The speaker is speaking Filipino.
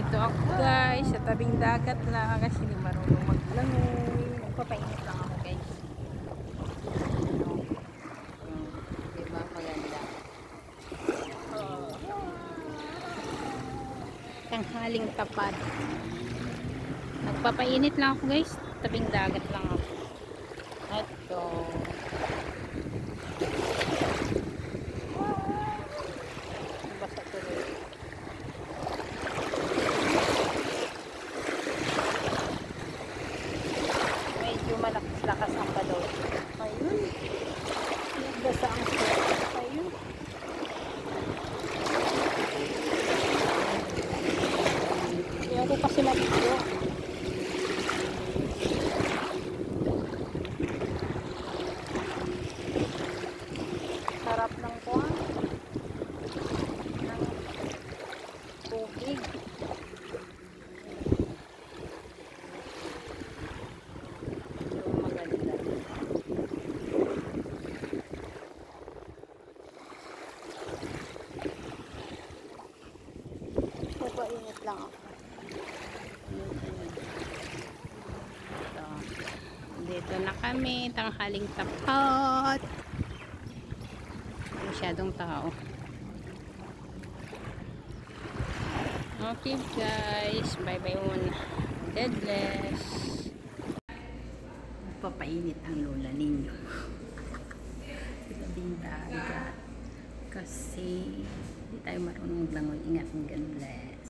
Dito ako guys, sa tabing dagat lang kasi hindi marunong maglangoy. Nagpapainit lang ako guys. Diba? Maganda. Tanghaling tapad. Nagpapainit lang ako guys. Tabing dagat lang ako. Ito. Basa tuloy. Medyo malakas-lakas ang balon. Ayun. Nagbasa ang sir. Ayun. Ayaw ko kasi mag-video. Sarap ng kuwan. Ng tubig. Maganda. Papainit lang ako. Dito na kami, tanghaling tapat. Masyadong tao. Okay guys, bye bye muna. God bless. Papainit ang lola ninyo. Tabing dagat. Kasi hindi tayo marunong maglangoy. Ingat, God bless.